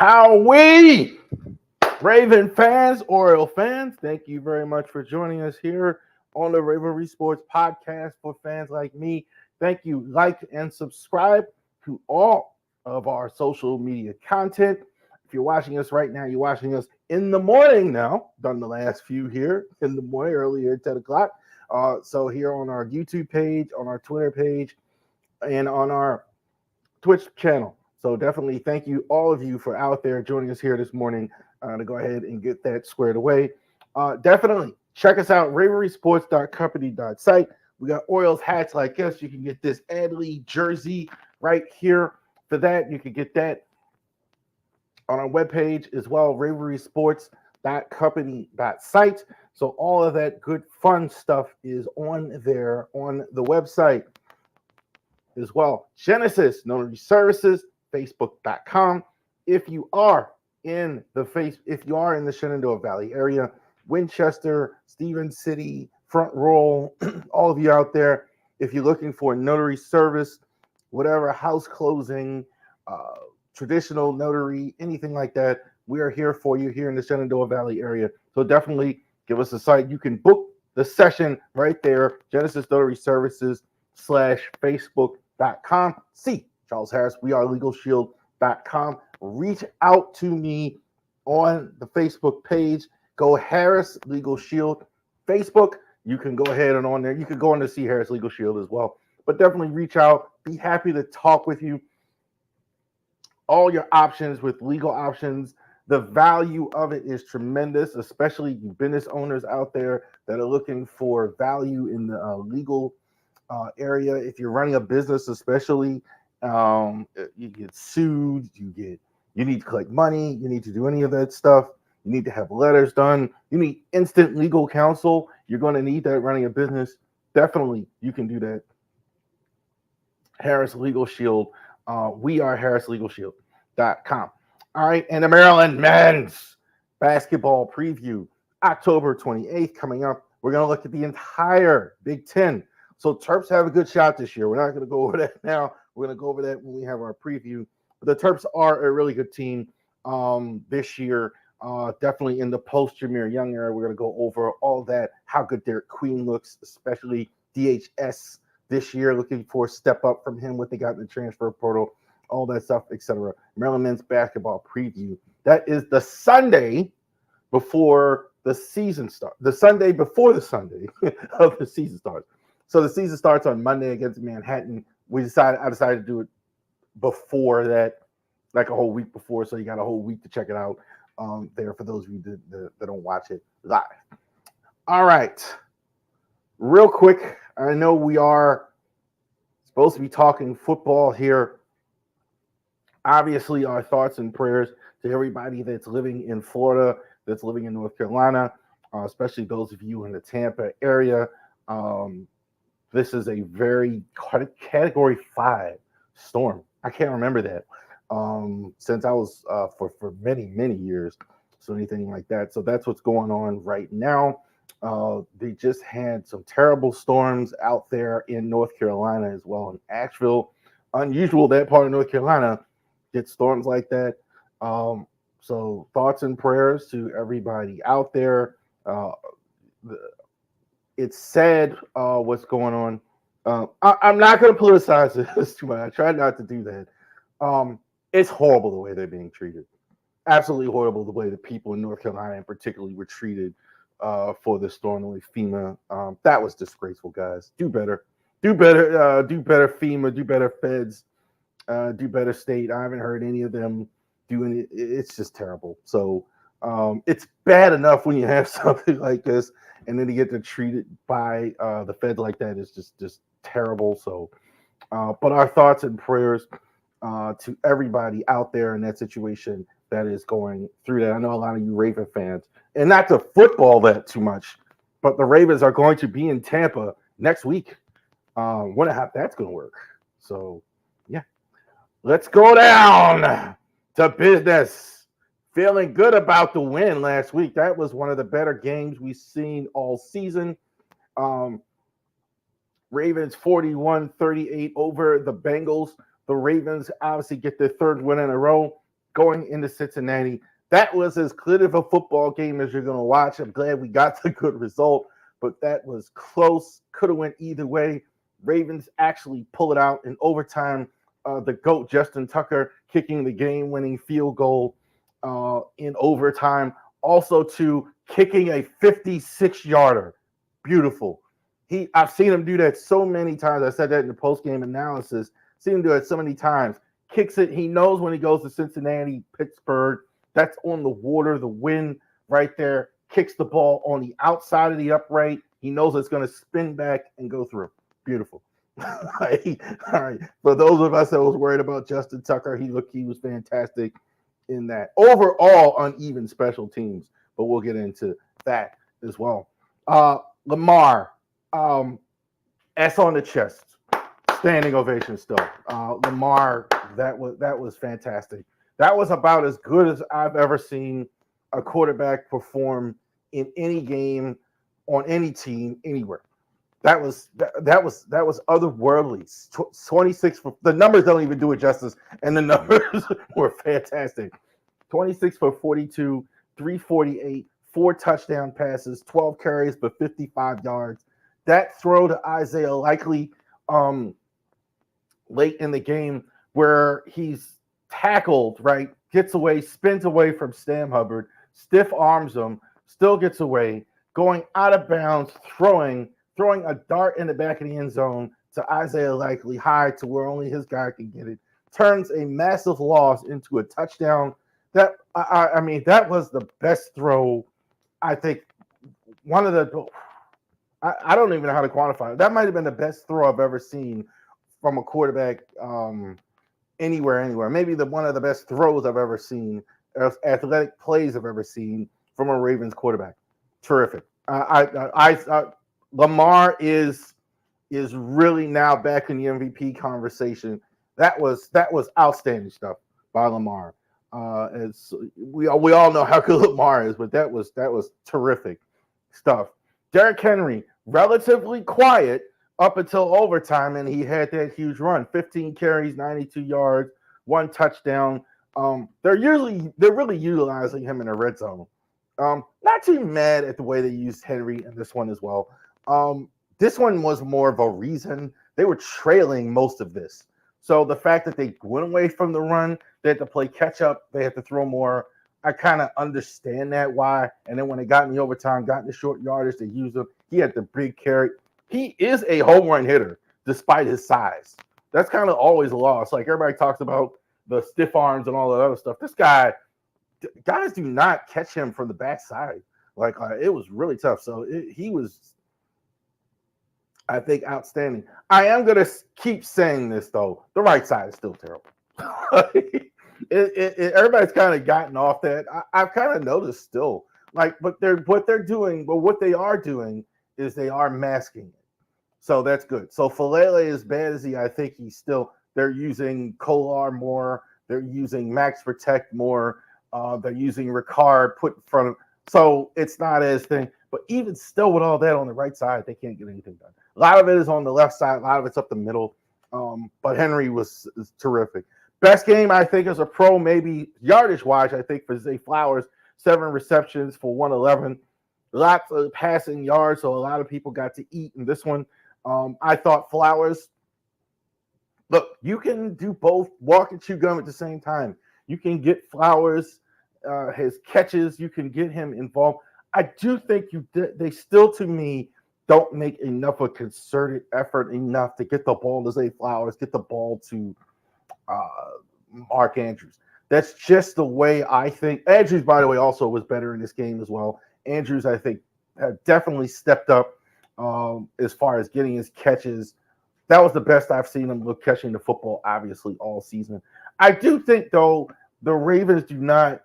How we, Raven fans, Oriole fans, thank you very much for joining us here on the Ravenry Sports Podcast for fans like me. Thank you. Like and subscribe to all of our social media content. If you're watching us right now, you're watching us in the morning now. Done the last few here in the morning, earlier at 10 o'clock. So here on our YouTube page, on our Twitter page, and on our Twitch channel. So definitely thank you, all of you, for out there joining us here this morning to go ahead and get that squared away. Definitely check us out, raverysports.company.site. We got Orioles hats like this. You can get this Adley jersey right here. For that, you can get that on our webpage as well, raverysports.company.site. So all of that good fun stuff is on there on the website as well. Genesis Notary Services, facebook.com. If you are in the Shenandoah Valley area, Winchester, Stevens City, Front Roll, all of you out there, if you're looking for notary service, whatever, house closing, traditional notary, anything like that, we are here for you here in the Shenandoah Valley area. So definitely give us a site. You can book the session right there, Genesis Notary Services /Facebook.com. See Charles Harris, we are LegalShield.com. Reach out to me on the Facebook page. Go Harris Legal Shield Facebook. You can go ahead and on there. You can go on to see Harris Legal Shield as well. But definitely reach out. Be happy to talk with you. All your options with legal options. The value of it is tremendous, especially business owners out there that are looking for value in the legal area. If you're running a business, especially, you get sued, you need to collect money, you need to do any of that stuff, you need to have letters done, you need instant legal counsel, you're going to need that running a business. Definitely you can do that. Harris Legal Shield. We are harrislegalshield.com. All right, and the Maryland men's basketball preview, October 28th coming up. We're going to look at the entire Big Ten. So Terps have a good shot this year. We're not going to go over that now. We're going to go over that when we have our preview. But the Terps are a really good team this year. Definitely in the post-Jameer Young era. We're going to go over all that, how good Derek Queen looks, especially DHS this year. Looking for a step up from him, what they got in the transfer portal, all that stuff, etc. Maryland men's basketball preview. That is the Sunday before the season starts. The Sunday before the Sunday of the season starts. So the season starts on Monday against Manhattan. I decided to do it before that, like a whole week before. So you got a whole week to check it out there for those of you that don't watch it live. All right. Real quick, I know we are supposed to be talking football here. Obviously, our thoughts and prayers to everybody that's living in Florida, that's living in North Carolina, especially those of you in the Tampa area. This is a very Category 5 storm. I can't remember that since I was for many, many years. So anything like that. So that's what's going on right now. They just had some terrible storms out there in North Carolina as well, in Asheville. Unusual that part of North Carolina gets storms like that. So thoughts and prayers to everybody out there. It's sad what's going on. I'm not going to politicize this too much. I try not to do that. It's horrible the way they're being treated. Absolutely horrible the way the people in North Carolina, in particular, were treated for the storm. The way FEMA, that was disgraceful, guys. Do better. Do better. Do better, FEMA. Do better, feds. Do better, state. I haven't heard any of them doing it. It's just terrible. So it's bad enough when you have something like this, and then to get to treat it by the feds like that is just terrible. So, but our thoughts and prayers to everybody out there in that situation that is going through that. I know a lot of you Raven fans, and not to football that too much, but the Ravens are going to be in Tampa next week. Wonder how that's going to work. So, yeah, let's go down to business. Feeling good about the win last week. That was one of the better games we've seen all season. Ravens 41-38 over the Bengals. The Ravens obviously get their third win in a row. going into Cincinnati. That was as good of a football game as you're going to watch. I'm glad we got the good result, but that was close. Could have went either way. Ravens actually pull it out in overtime. The GOAT, Justin Tucker, kicking the game-winning field goal in overtime. Also, to kicking a 56-yarder. Beautiful. I've seen him do that so many times. I said that in the post-game analysis. Seen him do it so many times. Kicks it. He knows when he goes to Cincinnati, Pittsburgh, that's on the water, the wind right there. Kicks the ball on the outside of the upright. He knows it's going to spin back and go through. Beautiful. All right. For those of us that was worried about Justin Tucker, he was fantastic in that. Overall, uneven special teams, but we'll get into that as well. Lamar, S on the chest, standing ovation still. Lamar, that was fantastic. That was about as good as I've ever seen a quarterback perform in any game on any team anywhere. That was otherworldly. 26 for the numbers don't even do it justice, and the numbers were fantastic. 26 for 42, 348, 4 touchdown passes, 12 carries for 55 yards. That throw to Isaiah Likely late in the game where he's tackled, right, gets away, spins away from Sam Hubbard, stiff arms him, still gets away, going out of bounds, throwing a dart in the back of the end zone to Isaiah Likely high to where only his guy can get it, turns a massive loss into a touchdown. That I mean, that was the best throw. I think one of the I don't even know how to quantify it. That might have been the best throw I've ever seen from a quarterback anywhere. Maybe one of the best throws I've ever seen, athletic plays I've ever seen from a Ravens quarterback. Terrific. Lamar is really now back in the MVP conversation. That was outstanding stuff by Lamar. We all know how good Lamar is, but that was terrific stuff. Derrick Henry, relatively quiet up until overtime, and he had that huge run. 15 carries, 92 yards, 1 touchdown. They're really utilizing him in the red zone. Not too mad at the way they used Henry in this one as well. This one was more of a reason. They were trailing most of this. So the fact that they went away from the run, they had to play catch up, they had to throw more. I kind of understand that why. And then when they got in the overtime, got in the short yardage, they used him. He had the big carry. He is a home run hitter despite his size. That's kind of always a loss. Like everybody talks about the stiff arms and all that other stuff. This guys do not catch him from the backside. Like it was really tough. So he was, I think, outstanding. I am going to keep saying this, though. The right side is still terrible. Everybody's kind of gotten off that. I've kind of noticed still. But what they are doing is they are masking it. So that's good. So Falele, as bad as I think they're using Kolar more. They're using Max Protect more. They're using Ricard put in front of. So it's not as thing. But even still with all that on the right side, they can't get anything done. A lot of it is on the left side. A lot of it's up the middle. But Henry is terrific. Best game, I think, as a pro, maybe yardage-wise, I think, for Zay Flowers. 7 receptions for 111. Lots of passing yards, so a lot of people got to eat in this one. I thought Flowers, look, you can do both walk and chew gum at the same time. You can get Flowers, his catches. You can get him involved. I do think they still, to me, don't make enough of a concerted effort enough to get the ball to Zay Flowers, get the ball to Mark Andrews. That's just the way I think. Andrews, by the way, also was better in this game as well. Andrews, I think, have definitely stepped up as far as getting his catches. That was the best I've seen him look catching the football, obviously, all season. I do think, though, the Ravens do not,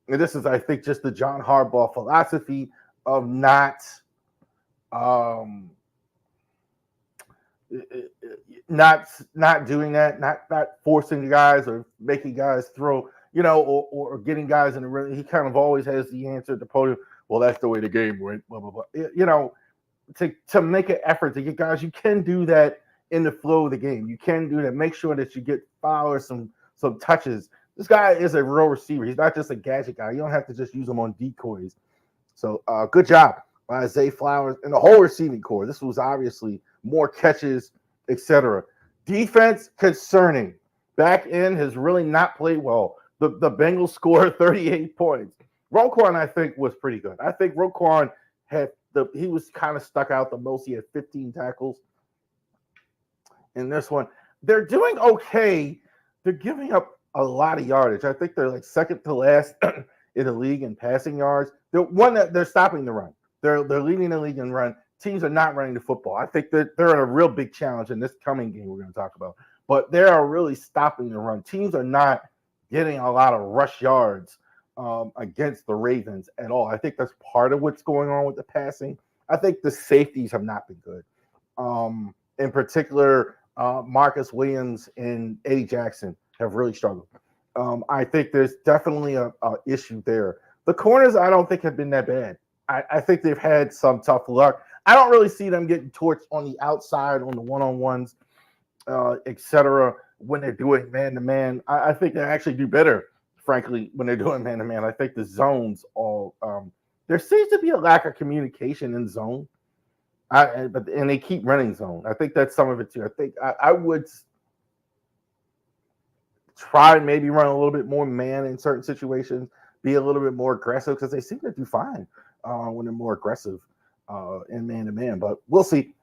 and this is, I think, just the John Harbaugh philosophy of not doing that, not forcing the guys or making guys throw, or getting guys in the ring. He kind of always has the answer at the podium. Well, that's the way the game went. Blah blah blah. To make an effort to get guys, you can do that in the flow of the game. You can do that. Make sure that you get Fowler some touches. This guy is a real receiver. He's not just a gadget guy. You don't have to just use him on decoys. So good job by Zay Flowers and the whole receiving core. This was obviously more catches, etc. Defense concerning. Back end has really not played well. The Bengals scored 38 points. Roquan, I think, was pretty good. I think Roquan he was kind of stuck out the most. He had 15 tackles in this one. They're doing okay. They're giving up a lot of yardage. I think they're like second to last in the league in passing yards. They're stopping the run. They're leading the league in run. Teams are not running the football. I think that they're in a real big challenge in this coming game we're going to talk about. But they are really stopping the run. Teams are not getting a lot of rush yards against the Ravens at all. I think that's part of what's going on with the passing. I think the safeties have not been good. In particular, Marcus Williams and Eddie Jackson have really struggled. I think there's definitely a issue there. The corners, I don't think have been that bad. I think they've had some tough luck. I don't really see them getting torched on the outside, on the one-on-ones, etc. when they're doing man-to-man. I think they actually do better, frankly, when they're doing man-to-man. I think the zones all there seems to be a lack of communication in zone. And they keep running zone. I think that's some of it too. I think I would try and maybe run a little bit more man in certain situations, be a little bit more aggressive because they seem to do fine when they're more aggressive in man-to-man. But we'll see.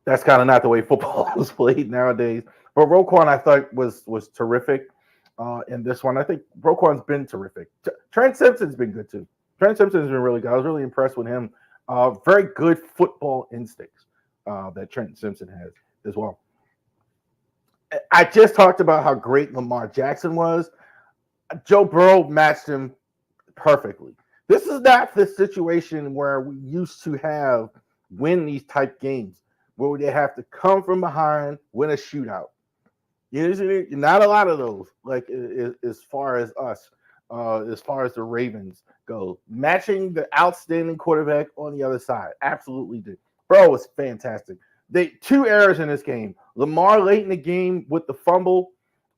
That's kind of not the way football is played nowadays. But Roquan, I thought, was terrific in this one. I think Roquan's been terrific. Trent Simpson's been good too. Trent Simpson's been really good. I was really impressed with him. Very good football instincts that Trent Simpson has as well. I just talked about how great Lamar Jackson was. Joe Burrow matched him perfectly. This is not the situation where we used to win these type games where they have to come from behind, win a shootout. Not a lot of those, like as far as us, as far as the Ravens go. Matching the outstanding quarterback on the other side. Absolutely did. Bro was fantastic. Two errors in this game. Lamar late in the game with the fumble.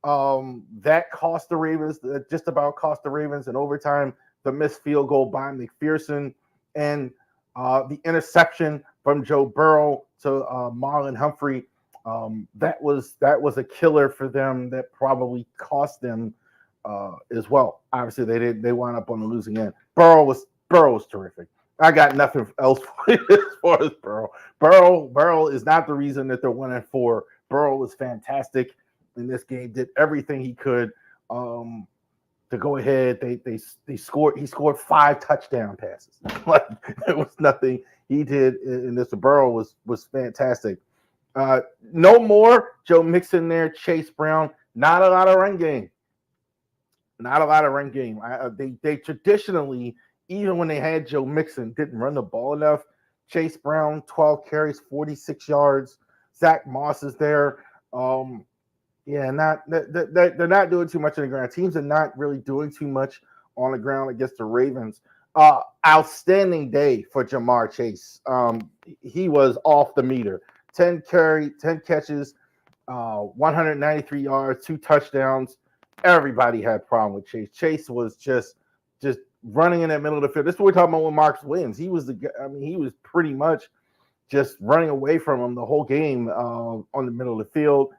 That cost the Ravens, just about cost the Ravens in overtime. The missed field goal by McPherson and the interception from Joe Burrow to Marlon Humphrey. That was a killer for them. That probably cost them as well. Obviously, they wound up on the losing end. Burrow was terrific. I got nothing else as far as Burrow. Burrow is not the reason that they're 1-4. Burrow was fantastic in this game. Did everything he could to go ahead. They scored. He scored 5 touchdown passes. Like there was nothing he did in this. Burrow was fantastic. No more Joe Mixon there. Chase Brown. Not a lot of run game. They traditionally, even when they had Joe Mixon, didn't run the ball enough. Chase Brown, 12 carries, 46 yards. Zach Moss is there. They're not doing too much on the ground. Teams are not really doing too much on the ground against the Ravens. Outstanding day for Jamar Chase. He was off the meter. 10 catches, 193 yards, 2 touchdowns. Everybody had a problem with Chase. Chase was just running in that middle of the field. This is what we're talking about with Marcus Williams. He was pretty much just running away from him the whole game on the middle of the field.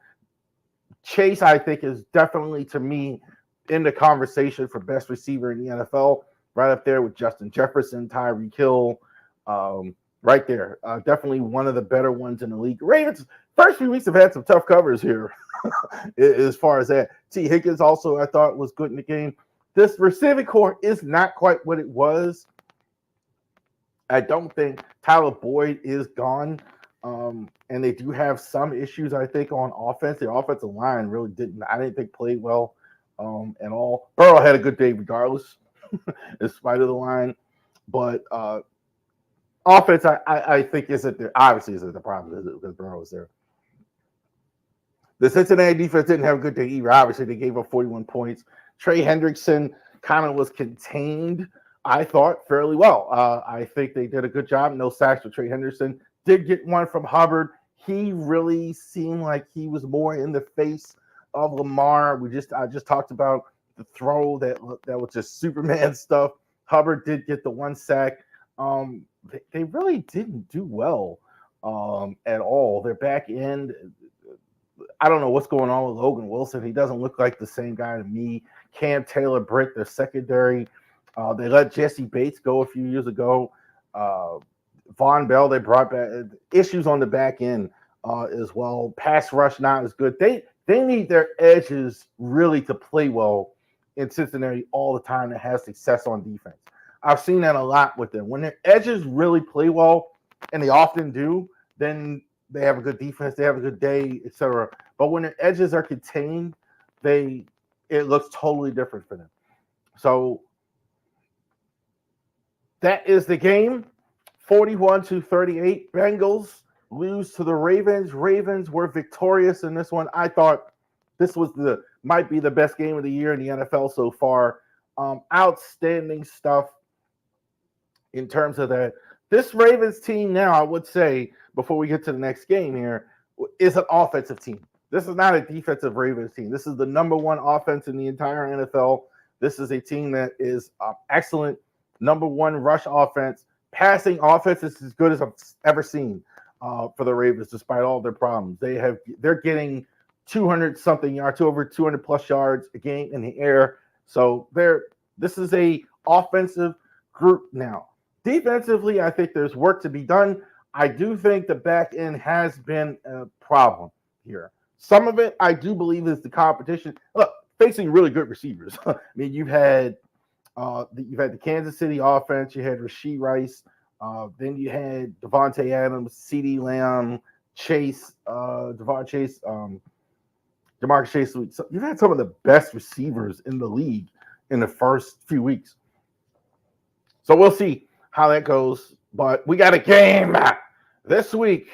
Chase, I think, is definitely, to me, in the conversation for best receiver in the NFL, right up there with Justin Jefferson, Tyreek Hill, right there. Definitely one of the better ones in the league. Ravens, first few weeks have had some tough covers here as far as that. T. Higgins also, I thought, was good in the game. This receiving core is not quite what it was. I don't think Tyler Boyd is gone. And they do have some issues, I think, on offense. The offensive line really didn't think played well at all. Burrow had a good day regardless, in spite of the line. But offense, I think isn't the problem, is it? Because Burrow was there. The Cincinnati defense didn't have a good day either. Obviously, they gave up 41 points. Trey Hendrickson kind of was contained, I thought, fairly well. I think they did a good job. No sacks for Trey Hendrickson. Did get one from Hubbard. He really seemed like he was more in the face of Lamar. I just talked about the throw that was just Superman stuff. Hubbard did get the 1 sack. They really didn't do well at all. Their back end, I don't know what's going on with Logan Wilson. He doesn't look like the same guy to me. Cam Taylor-Britt, their secondary. They let Jesse Bates go a few years ago. Von Bell, they brought back issues on the back end as well. Pass rush not as good. They need their edges really to play well in Cincinnati all the time to have success on defense. I've seen that a lot with them. When their edges really play well, and they often do, then they have a good defense, they have a good day, etc. But when their edges are contained, it looks totally different for them. So that is the game. 41-38. Bengals lose to the Ravens. Ravens were victorious in this one. I thought this was might be the best game of the year in the NFL so far. Outstanding stuff in terms of that. This Ravens team now, I would say, before we get to the next game here, is an offensive team. This is not a defensive Ravens team. This is the number one offense in the entire NFL. This is a team that is excellent. Number one rush offense. Passing offense is as good as I've ever seen for the Ravens, despite all their problems. They're getting 200-something yards, over 200-plus yards a game in the air. So this is a offensive group now. Defensively, I think there's work to be done. I do think the back end has been a problem here. Some of it, I do believe, is the competition. Look, facing really good receivers. I mean, you've had the Kansas City offense. You had Rashee Rice. Then you had Devontae Adams, CeeDee Lamb, Chase, Javon Chase, Jamarcus Chase. So you've had some of the best receivers in the league in the first few weeks. So we'll see how that goes. But we got a game this week.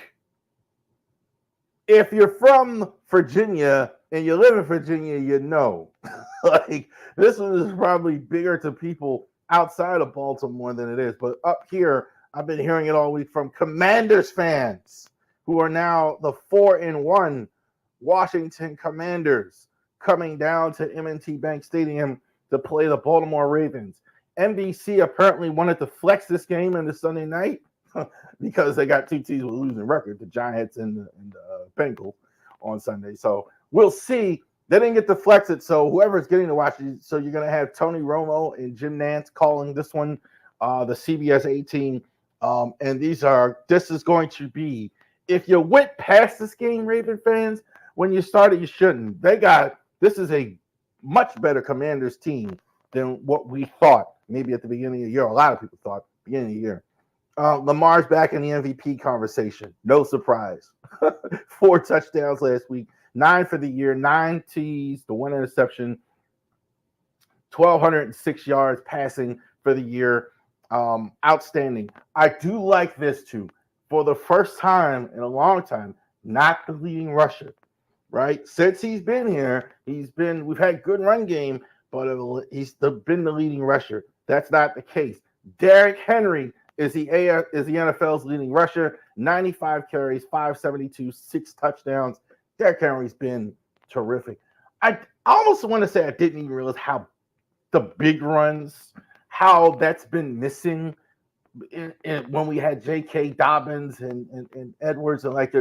If you're from Virginia and you live in Virginia, you know. Like, this is probably bigger to people outside of Baltimore than it is. But up here, I've been hearing it all week from Commanders fans who are now the 4-1 Washington Commanders coming down to M&T Bank Stadium to play the Baltimore Ravens. NBC apparently wanted to flex this game into Sunday night because they got two teams with losing record, the Giants and the Bengals on Sunday. So we'll see. They didn't get to flex it, so whoever's getting to watch it, so you're going to have Tony Romo and Jim Nantz calling this one, the CBS 18. And this is going to be, if you went past this game, Raven fans, when you started, you shouldn't. This is a much better Commanders team than what we thought maybe at the beginning of the year. A lot of people thought beginning of the year. Lamar's back in the MVP conversation. No surprise. 4 touchdowns last week, 9 for the year, 9 T's, the 1 interception, 1,206 yards passing for the year. Outstanding. I do like this too. For the first time in a long time, not the leading rusher, right? Since he's been here, we've had good run game, but he's been the leading rusher. That's not the case. Derrick Henry is the NFL's leading rusher, 95 carries, 572, 6 touchdowns. Derrick Henry's been terrific. I almost want to say I didn't even realize how the big runs, how that's been missing when we had J.K. Dobbins and Edwards, and like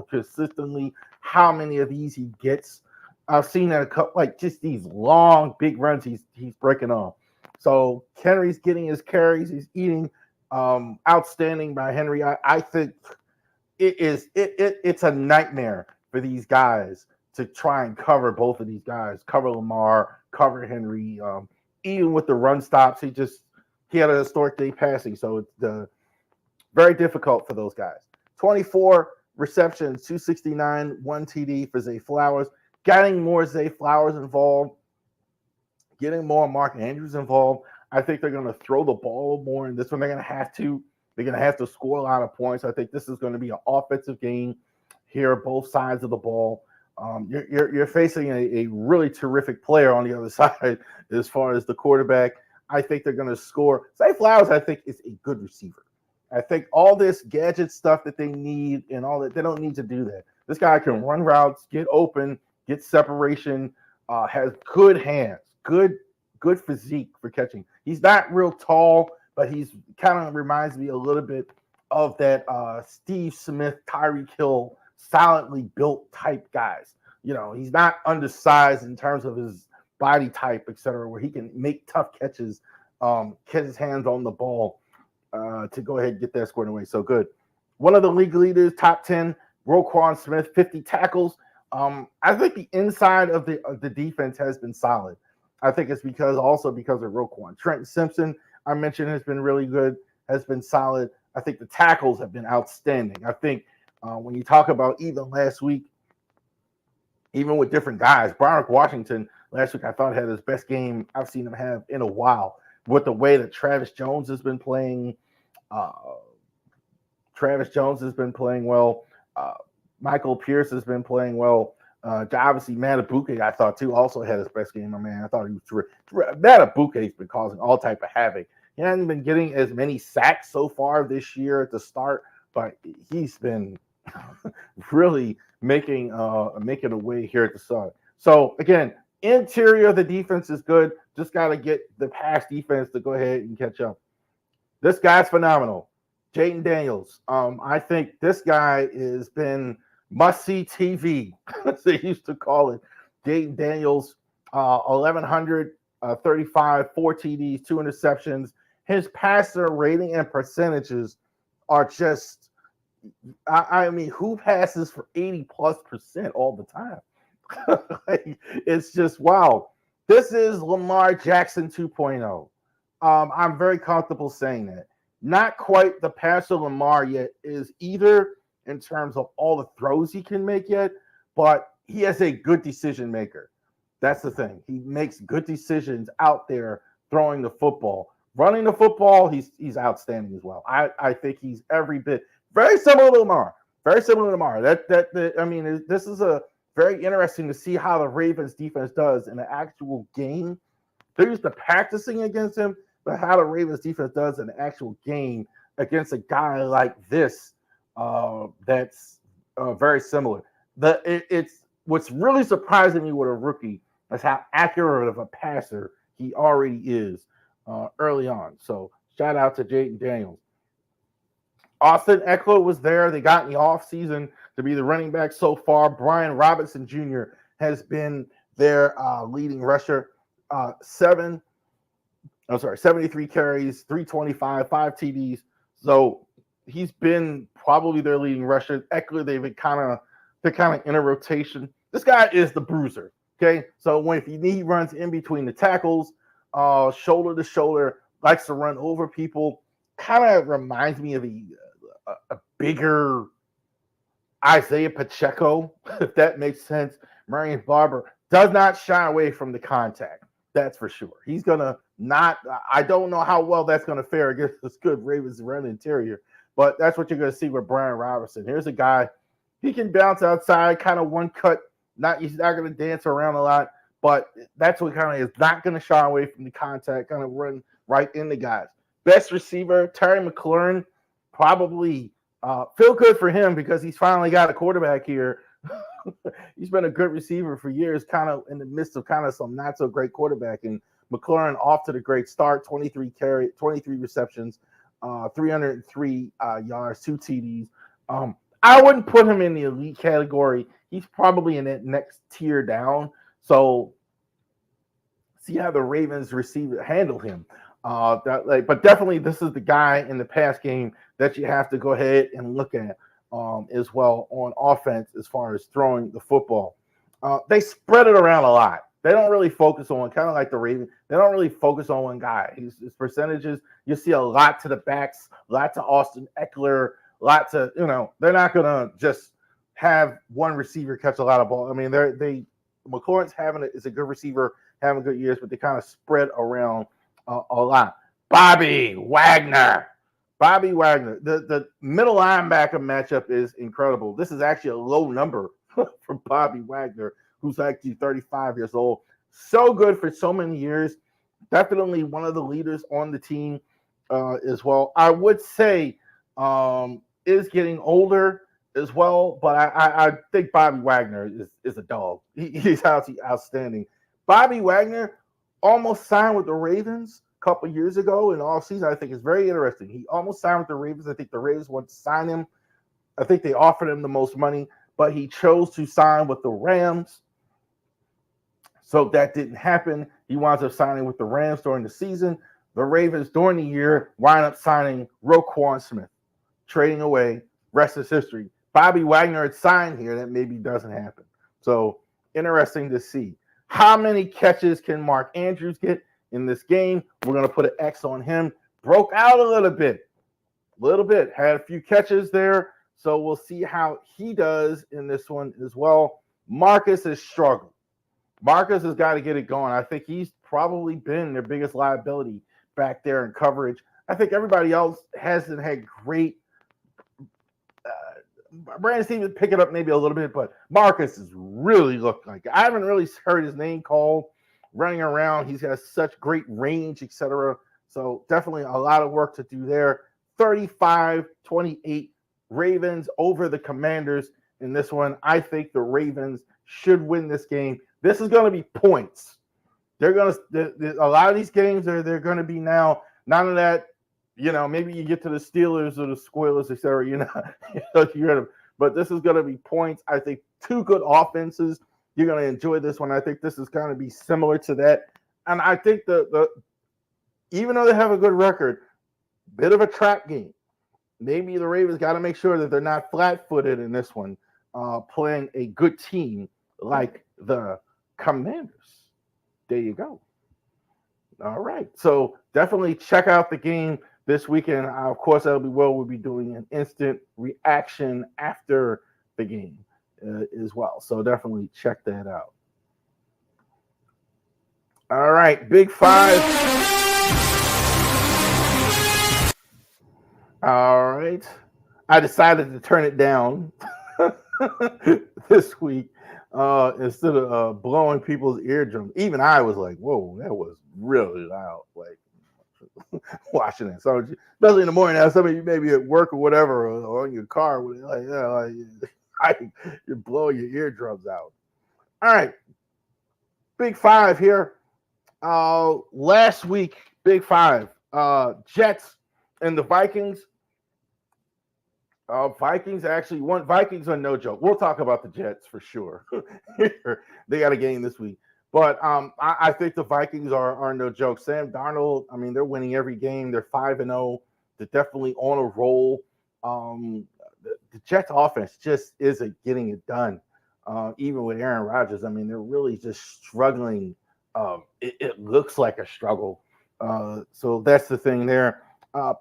consistently how many of these he gets. I've seen that a couple, like just these long big runs he's breaking off. So Henry's getting his carries, he's eating. Outstanding by Henry. I think it's a nightmare for these guys to try and cover both of these guys, cover Lamar, cover Henry. Even with the run stops, he had a historic day passing, so it's very difficult for those guys. 24 receptions, 269, 1 TD for Zay Flowers. Getting more Zay Flowers involved, getting more Mark Andrews involved. I think they're going to throw the ball more in this one. They're going to have to score a lot of points. I think this is going to be an offensive game here, both sides of the ball. You're facing a really terrific player on the other side as far as the quarterback. I think they're going to score. Zay Flowers, I think, is a good receiver. I think all this gadget stuff that they need and all that, they don't need to do that. This guy can run routes, get open, gets separation, has good hands, good physique for catching. He's not real tall, but he's kind of reminds me a little bit of that Steve Smith, Tyreek Hill, solidly built type guys. He's not undersized in terms of his body type, etc., where he can make tough catches, get his hands on the ball to go ahead and get that squared away. So good. One of the league leaders, top 10, Roquan Smith, 50 tackles. I think the inside of the defense has been solid. I think it's because of Roquan. Trenton Simpson, I mentioned, has been really good, has been solid. I think the tackles have been outstanding. I think when you talk about even last week, even with different guys, Broderick Washington last week I thought had his best game I've seen him have in a while. With the way that Travis Jones has been playing, well. Michael Pierce has been playing well. Obviously, Matabuke, I thought, too, also had his best game. I thought he was terrific. Matabuke's been causing all type of havoc. He hasn't been getting as many sacks so far this year at the start, but he's been really making a way here at the start. So, again, interior of the defense is good. Just got to get the pass defense to go ahead and catch up. This guy's phenomenal. Jayden Daniels. I think this guy has been must-see TV, as they used to call it. Jayden Daniels, 1,135, 4 TDs, 2 interceptions. His passer rating and percentages are just, who passes for 80+% all the time? It's just, wow. This is Lamar Jackson 2.0. I'm very comfortable saying that. Not quite the passer Lamar yet is either in terms of all the throws he can make yet, but he is a good decision maker. That's the thing. He makes good decisions out there throwing the football. Running the football, he's outstanding as well. I think he's every bit very similar to Lamar. Very similar to Lamar. This is a very interesting to see how the Ravens defense does in the actual game. They're used to practicing against him, but how the Ravens defense does in the actual game against a guy like this, that's very similar. It's what's really surprising me with a rookie is how accurate of a passer he already is early on. So shout out to Jayden Daniels. Austin Ekeler was there. They got in the offseason to be the running back so far. Brian Robinson Jr. has been their leading rusher. 73 carries, 325, 5 TDs. So he's been probably their leading rusher. Ekeler, they're kind of in a rotation. This guy is the bruiser. Okay, so if he runs in between the tackles, shoulder to shoulder, likes to run over people. Kind of reminds me of a bigger Isaiah Pacheco, if that makes sense. Marion Barber does not shy away from the contact. That's for sure. He's going to not – I don't know how well that's going to fare against this good Ravens run interior, but that's what you're going to see with Brian Robinson. Here's a guy, he can bounce outside, kind of one cut. He's not going to dance around a lot, but that's what kind of is not going to shy away from the contact, kind of run right into guys. Best receiver, Terry McLaurin, probably feel good for him because he's finally got a quarterback here. He's been a good receiver for years, kind of in the midst of kind of some not so great quarterback. And McLaurin off to the great start, 23 receptions, 303 yards, 2 TDs. I wouldn't put him in the elite category. He's probably in that next tier down. So see how the Ravens receiver handle him. But definitely this is the guy in the pass game that you have to go ahead and look at as well on offense as far as throwing the football. They spread it around a lot. They don't really focus on, kind of like the Ravens, they don't really focus on one guy. His percentages, you see a lot to the backs, a lot to Austin Ekeler, a lot to, they're not going to just have one receiver catch a lot of ball. I mean, McLaurin's is a good receiver, having good years, but they kind of spread around a lot. Bobby Wagner. The middle linebacker matchup is incredible. This is actually a low number for Bobby Wagner, who's actually 35 years old. So good for so many years. Definitely one of the leaders on the team as well. I would say is getting older as well. But I think Bobby Wagner is a dog. He's outstanding. Bobby Wagner almost signed with the Ravens a couple years ago in off season. I think it's very interesting. He almost signed with the Ravens. I think the Ravens wanted to sign him. I think they offered him the most money, but he chose to sign with the Rams. So that didn't happen. He winds up signing with the Rams during the season. The Ravens during the year wind up signing Roquan Smith, trading away. Rest is history. Bobby Wagner had signed here. That maybe doesn't happen. So interesting to see. How many catches can Mark Andrews get in this game? We're going to put an X on him. Broke out a little bit. Had a few catches there. So we'll see how he does in this one as well. Marcus has struggled. Marcus has got to get it going. I think he's probably been their biggest liability back there in coverage. I think everybody else hasn't had great. Brandon Stevens pick it up maybe a little bit, but Marcus has really looked like it. I haven't really heard his name called running around. He's got such great range, etc. So definitely a lot of work to do there. 35-28 Ravens over the Commanders in this one. I think the Ravens should win this game. This is going to be points. They're going to a lot of these games they're going to be now. None of that. Maybe you get to the Steelers or the Squealers, etc. But this is going to be points. I think two good offenses. You're going to enjoy this one. I think this is going to be similar to that. And I think the even though they have a good record, bit of a trap game. Maybe the Ravens got to make sure that they're not flat-footed in this one, playing a good team like the Commanders. There you go. All right. So definitely check out the game this weekend. Of course, we'll be doing an instant reaction after the game as well. So definitely check that out. All right. Big Five. All right. I decided to turn it down this week instead of blowing people's eardrums. Even I was like, whoa, that was really loud. Like watching it. So especially in the morning, now some of you maybe at work or whatever, or in your car, you're blowing your eardrums out. All right. Big Five here. Last week, Big Five. Jets and the Vikings. Vikings actually won. Vikings are no joke. We'll talk about the Jets for sure. They got a game this week. But I think the Vikings are no joke. Sam Darnold, they're winning every game. They're 5-0. They're definitely on a roll. The Jets offense just isn't getting it done. Even with Aaron Rodgers, they're really just struggling. It looks like a struggle. So that's the thing there.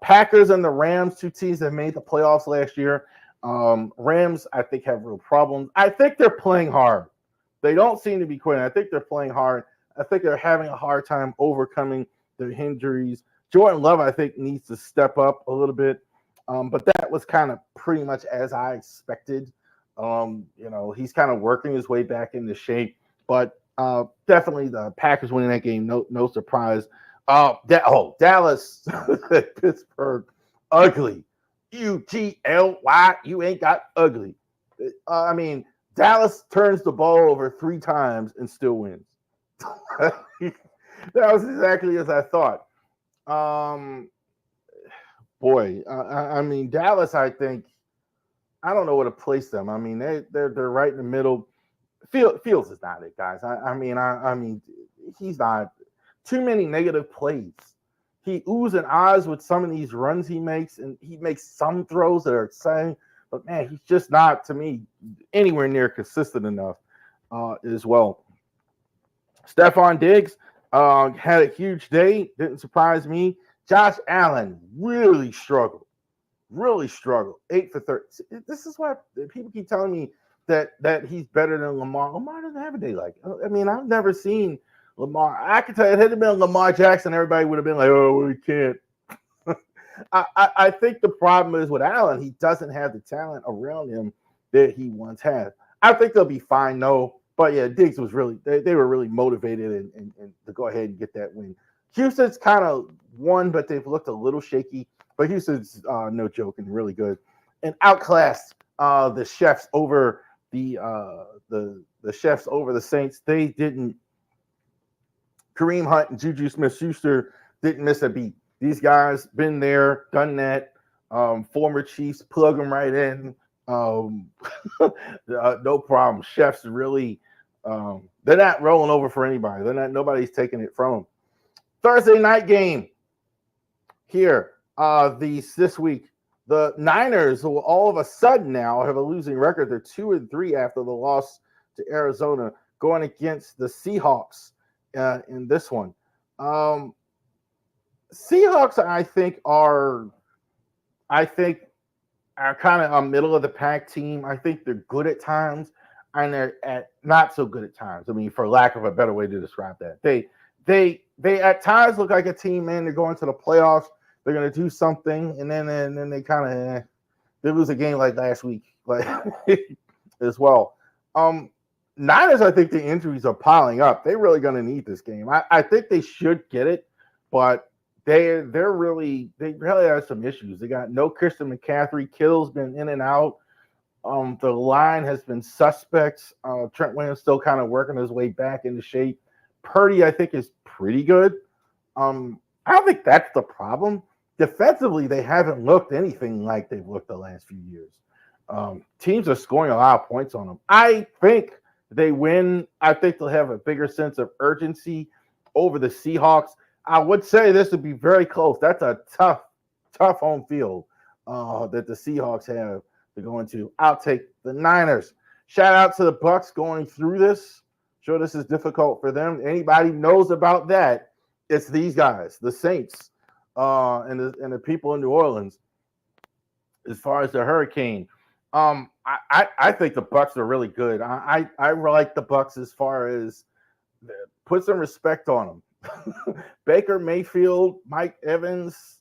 Packers and the Rams, two teams that made the playoffs last year. Rams, I think, have real problems. I think they're playing hard. They don't seem to be quitting. I think they're playing hard. I think they're having a hard time overcoming their injuries. Jordan Love, I think, needs to step up a little bit. But that was kind of pretty much as I expected. He's kind of working his way back into shape. But definitely the Packers winning that game, no surprise. Dallas, Pittsburgh, ugly. UGLY, you ain't got ugly. Dallas turns the ball over 3 times and still wins. That was exactly as I thought. Dallas, I think, I don't know where to place them. They're right in the middle. Fields is not it, guys. He's not. Too many negative plays. He oohs and ahs with some of these runs he makes, and he makes some throws that are exciting. But, man, he's just not, to me, anywhere near consistent enough as well. Stephon Diggs had a huge day. Didn't surprise me. Josh Allen really struggled. 8 for 30. This is why people keep telling me that he's better than Lamar. Lamar doesn't have a day like it. I've never seen Lamar. I can tell you, if it had been Lamar Jackson, everybody would have been like, oh, we can't. I think the problem is with Allen, he doesn't have the talent around him that he once had. I think they'll be fine, though. But, yeah, Diggs was really they were really motivated and to go ahead and get that win. Houston's kind of won, but they've looked a little shaky. But Houston's no joke and really good. and outclassed the Chefs over the Chefs over the Saints. They didn't. Kareem Hunt and Juju Smith-Schuster didn't miss a beat. These guys been there, done that. Former Chiefs, plug them right in. No problem. Chefs really, they're not rolling over for anybody. Nobody's taking it from them. Thursday night game here. This week, the Niners will all of a sudden now have a losing record. They're 2-3 after the loss to Arizona, going against the Seahawks in this one. Seahawks, I think, are kind of a middle of the pack team. I think they're good at times, and they're not so good at times. I mean, for lack of a better way to describe that, they at times look like a team. Man, they're going to the playoffs. They're going to do something, and then they kind of they lose a game like last week, like as well. Niners, I think the injuries are piling up. They're really going to need this game. I think they should get it, but they really have some issues. They got no Christian McCaffrey. Kittle's been in and out. The line has been suspect. Trent Williams still kind of working his way back into shape. Purdy, I think, is pretty good. I don't think that's the problem. Defensively, they haven't looked anything like they've looked the last few years. Teams are scoring a lot of points on them. I think they win. I think they'll have a bigger sense of urgency over the Seahawks. I would say this would be very close. That's a tough home field that the Seahawks have to go into. I'll take the Niners. Shout out to the Bucs going through this. Sure, this is difficult for them. Anybody knows about that, it's these guys, the Saints, and the people in New Orleans. As far as the Hurricane, I think the Bucs are really good. I like the Bucs as far as put some respect on them. Baker Mayfield, Mike Evans,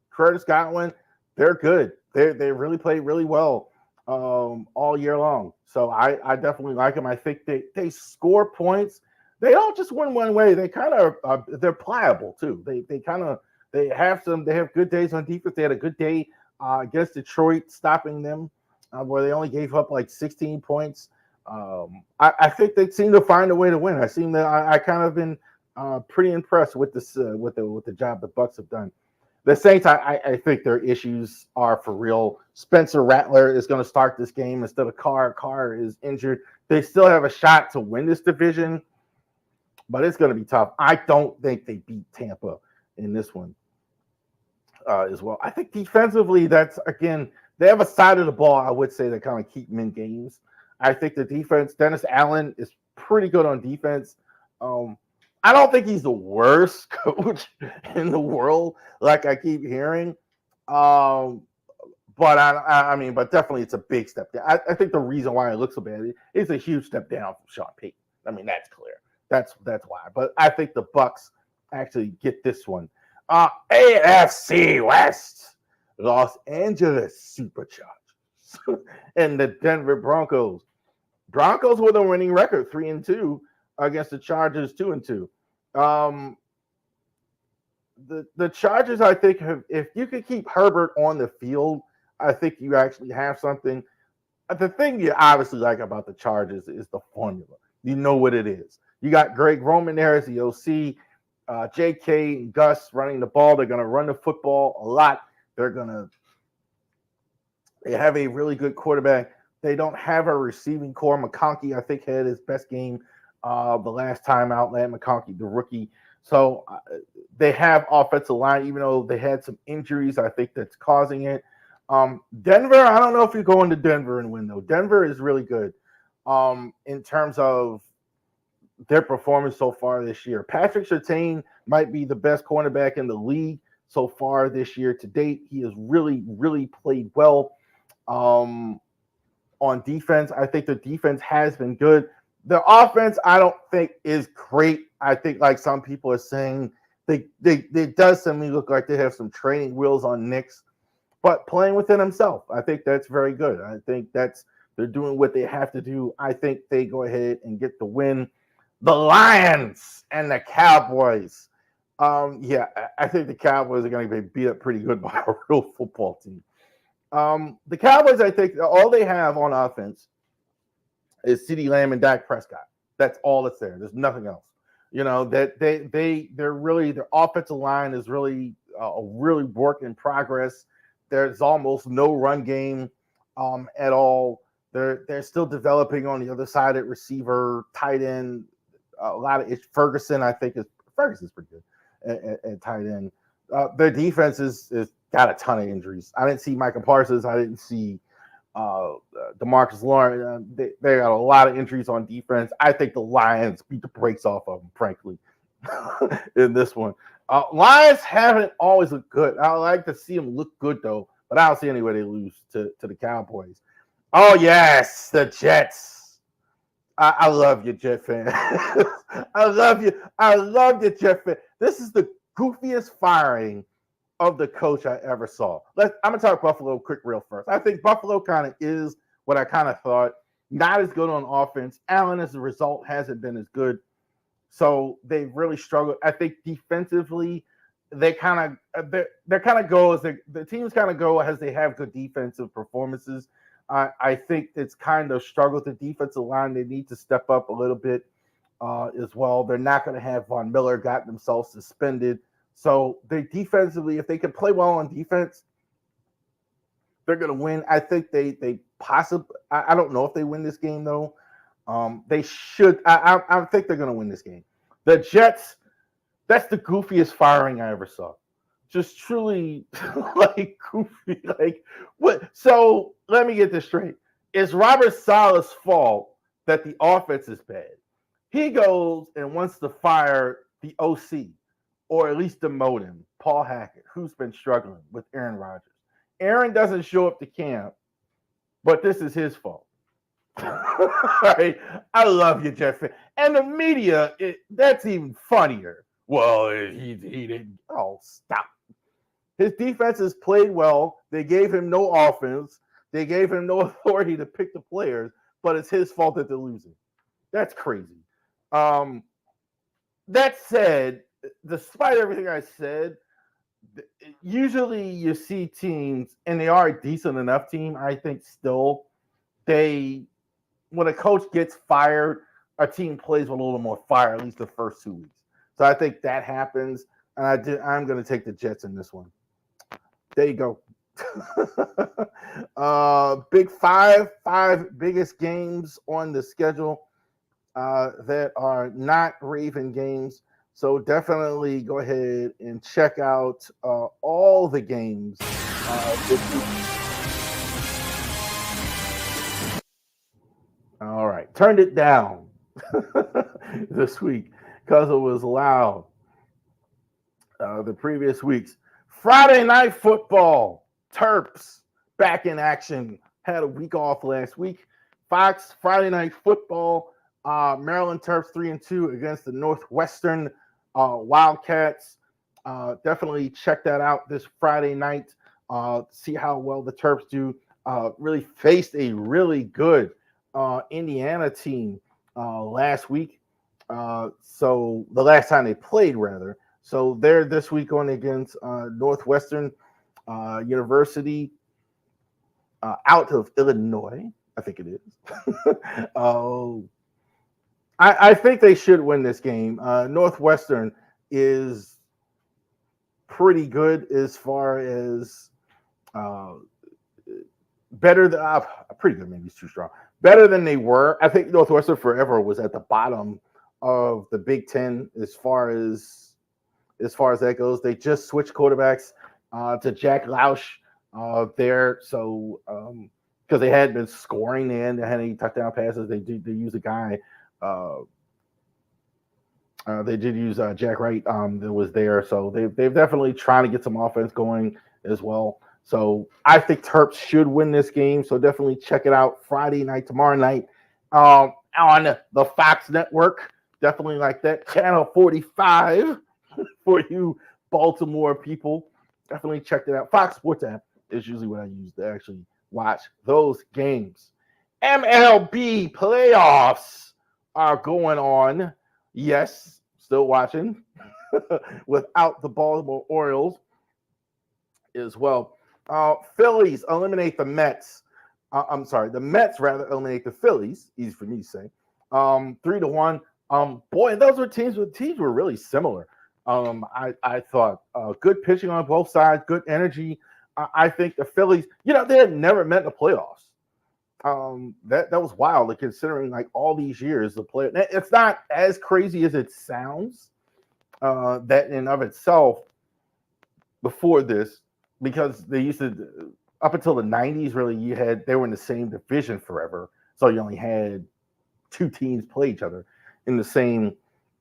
Curtis Godwin, they're good. They really played really well all year long. So I definitely like them. I think they score points. They don't just win one way. They kind of they're pliable too. They have good days on defense. They had a good day against Detroit, stopping them where they only gave up like 16 points. I think they seem to find a way to win. I kind of been pretty impressed with this with the job the Bucs have done. The Saints, I think their issues are for real. Spencer Rattler is going to start this game instead of Carr. Carr is injured. They still have a shot to win this division, but it's going to be tough. I don't think they beat Tampa in this one as well. I think defensively, that's, again, they have a side of the ball, I would say, that kind of keep them in games. I think the defense, Dennis Allen is pretty good on defense. I don't think he's the worst coach in the world, like I keep hearing. But but definitely it's a big step down. I think the reason why it looks so bad is a huge step down from Sean Payton. I mean, that's clear. That's why. But I think the Bucs actually get this one. AFC West, Los Angeles Superchargers and the Denver Broncos. Broncos with a winning record, 3-2 against the Chargers, 2-2. The Chargers, I think, if you could keep Herbert on the field, I think you actually have something. The thing you obviously like about the Chargers is the formula. You know what it is. You got Greg Roman there as the OC, J.K. and Gus running the ball. They're going to run the football a lot. They have a really good quarterback. They don't have a receiving core. McConkey, I think, had his best game the last time out. Matt McConkey, the rookie. So they have offensive line, even though they had some injuries. I think that's causing it. Denver, I don't know if you go into Denver and win, though. Denver is really good in terms of their performance so far this year. Patrick Surtain might be the best cornerback in the league so far this year to date. He has really, really played well on defense. I think the defense has been good. The offense, I don't think, is great. I think, like some people are saying, it does to me look like they have some training wheels on Knicks, but playing within himself, I think that's very good. I think they're doing what they have to do. I think they go ahead and get the win. The Lions and the Cowboys. I think the Cowboys are going to be beat up pretty good by a real football team. The Cowboys, I think, all they have on offense is CeeDee Lamb and Dak Prescott. That's all that's there. There's nothing else. You know that they're really their offensive line is really a really work in progress. There's almost no run game at all. They're still developing on the other side at receiver, tight end. A lot of Ferguson, I think, Ferguson's pretty good at tight end. Their defense is got a ton of injuries. I didn't see Micah Parsons. I didn't see DeMarcus Lawrence. They got a lot of injuries on defense. I think the Lions beat the brakes off of them, frankly, in this one. Lions haven't always looked good. I like to see them look good, though, but I don't see any way they lose to the Cowboys. Oh, yes, the Jets. I love you, Jet fan. I love you. I love you, Jet fan. This is the goofiest firing of the coach I ever saw. I'm going to talk Buffalo quick real first. I think Buffalo kind of is what I kind of thought. Not as good on offense. Allen, as a result, hasn't been as good. So they've really struggled. I think defensively, they kind of go as the teams kind of go as they have good defensive performances. I think it's kind of struggled the defensive line. They need to step up a little bit as well. They're not going to have Von Miller got themselves suspended. So they defensively, if they can play well on defense, they're going to win. I think they possibly. I don't know if they win this game though. They should. I think they're going to win this game. The Jets. That's the goofiest firing I ever saw. Just truly like goofy. Like what? So let me get this straight. It's Robert Saleh's fault that the offense is bad. He goes and wants to fire the OC, or at least demote him, Paul Hackett, who's been struggling with Aaron Rodgers. Aaron doesn't show up to camp, but this is his fault. Right? I love you, Jeff. And the media, that's even funnier. Well, he didn't. Oh, stop. His defense has played well. They gave him no offense. They gave him no authority to pick the players, but it's his fault that they're losing. That's crazy. That said, despite everything I said, usually you see teams, and they are a decent enough team, I think still, when a coach gets fired, a team plays with a little more fire, at least the first 2 weeks. So I think that happens, and I'm going to take the Jets in this one. There you go. Big five biggest games on the schedule that are not Raven games. So definitely go ahead and check out all the games this week. All right, turned it down this week because it was loud. The previous weeks. Friday Night Football. Terps back in action. Had a week off last week. Fox Friday Night Football. Maryland Terps 3-2 against the Northwestern Wildcats. Definitely check that out this Friday night. See how well the Terps do. Really faced a really good Indiana team last week. So the last time they played, rather. So they're this week going against Northwestern University out of Illinois. I think it is. I think they should win this game. Northwestern is pretty good as far as better than pretty good. Maybe it's too strong. Better than they were. I think Northwestern forever was at the bottom of the Big Ten as far as that goes. They just switched quarterbacks to Jack Lausch there, so because they had been scoring and they had any touchdown passes, they use a guy. They did use Jack Wright that was there, so they've definitely trying to get some offense going as well. So I think Terps should win this game. So definitely check it out Friday night, tomorrow night on the Fox Network. Definitely like that. Channel 45 for you Baltimore people. Definitely check it out. Fox Sports app is usually what I use to actually watch those games. MLB playoffs are going on. Yes, still watching without the Baltimore Orioles as well. Phillies eliminate the Mets. I'm sorry, the Mets rather eliminate the Phillies. Easy for me to say. 3-1. Boy, those were teams were really similar. I thought good pitching on both sides, good energy. I think the Phillies, they had never met in the playoffs. That was wild, like, considering like all these years the play. It's not as crazy as it sounds. That in and of itself, before this, because they used to up until the 90s, really, they were in the same division forever, so you only had two teams play each other in the same.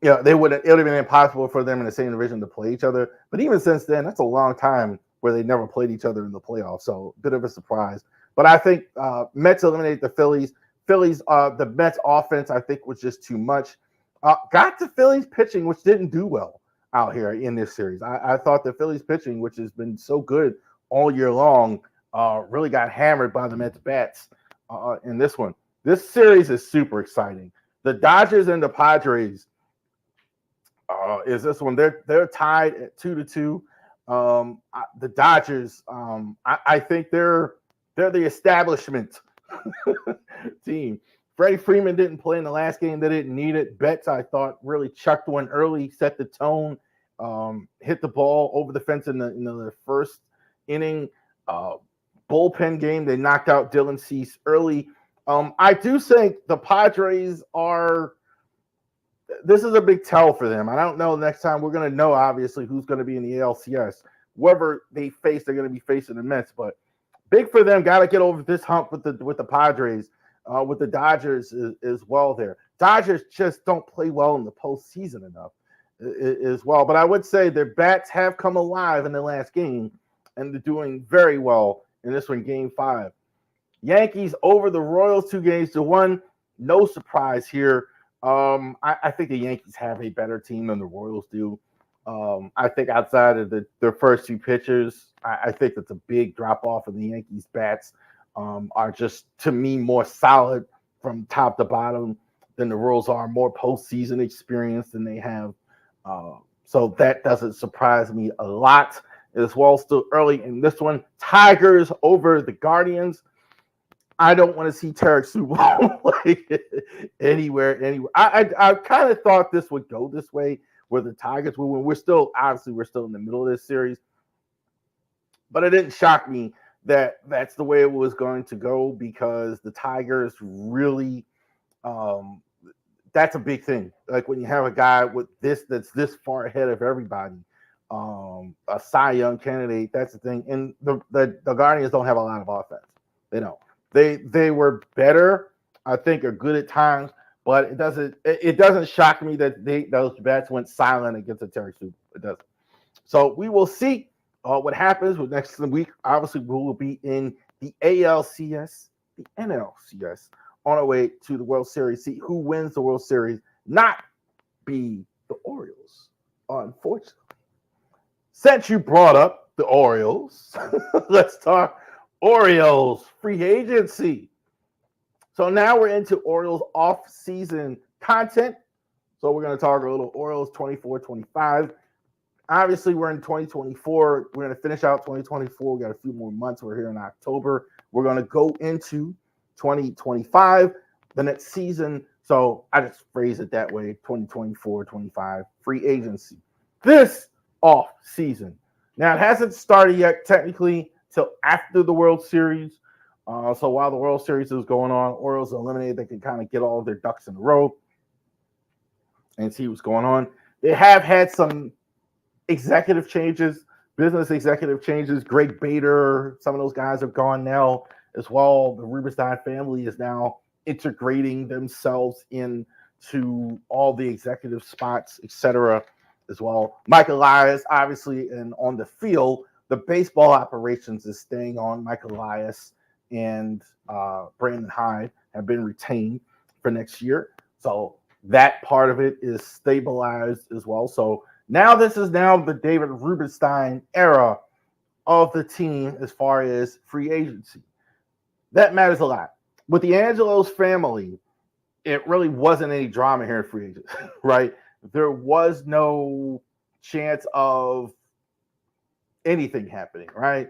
It would have been impossible for them in the same division to play each other. But even since then, that's a long time where they never played each other in the playoffs. So a bit of a surprise. But I think Mets eliminated the Phillies. The Mets offense, I think, was just too much. Got the Phillies pitching, which didn't do well out here in this series. I thought the Phillies pitching, which has been so good all year long, really got hammered by the Mets bats in this one. This series is super exciting. The Dodgers and the Padres is this one. They're tied at 2-2. The Dodgers, I think they're the establishment team. Freddie Freeman didn't play in the last game. They didn't need it. Betts, I thought, really chucked one early, set the tone, hit the ball over the fence in the first inning. Bullpen game, they knocked out Dylan Cease early. I do think the Padres this is a big tell for them. I don't know next time. We're going to know, obviously, who's going to be in the ALCS. Whoever they face, they're going to be facing the Mets. But big for them. Got to get over this hump with the Padres, with the Dodgers as well there. Dodgers just don't play well in the postseason enough as well. But I would say their bats have come alive in the last game, and they're doing very well in this one, Game 5. Yankees over the Royals 2-1. No surprise here. I think the Yankees have a better team than the Royals do. I think outside of their first two pitchers, I think that's a big drop off of the Yankees bats. Are just, to me, more solid from top to bottom than the Royals are, more postseason experience than they have. So that doesn't surprise me a lot as well. Still early in this one. Tigers over the Guardians. I don't want to see Tarek Subban like anywhere. I kind of thought this would go this way, where the Tigers would win. We're still in the middle of this series, but it didn't shock me that that's the way it was going to go, because the Tigers really, that's a big thing. Like when you have a guy with that's this far ahead of everybody, a Cy Young candidate. That's the thing. And the Guardians don't have a lot of offense. They don't. They were better, I think, are good at times, but it doesn't shock me that those bats went silent against the Tarek Subban. It doesn't. So we will see what happens with next week. Obviously, we will be in the ALCS, the NLCS, on our way to the World Series. See who wins the World Series. Not be the Orioles, unfortunately. Since you brought up the Orioles, let's talk Orioles free agency. So now we're into Orioles off-season content. So we're going to talk a little Orioles 24-25. Obviously, we're in 2024. We're going to finish out 2024. We got a few more months. We're here in October. We're going to go into 2025, the next season. So I just phrase it that way, 2024-25 free agency. This off-season. Now, it hasn't started yet technically till after the World Series. So while the World Series is going on, Orioles are eliminated. They can kind of get all of their ducks in a row and see what's going on. They have had some executive changes, business executive changes. Greg Bader, some of those guys are gone now as well. The Rubenstein family is now integrating themselves into all the executive spots, etc. as well. Mike Elias, obviously, and on the field, the baseball operations is staying on. Mike Elias and Brandon Hyde have been retained for next year. So that part of it is stabilized as well. So now this is the David Rubenstein era of the team as far as free agency. That matters a lot. With the Angelos family, it really wasn't any drama here in free agency, right? There was no chance of anything happening, right?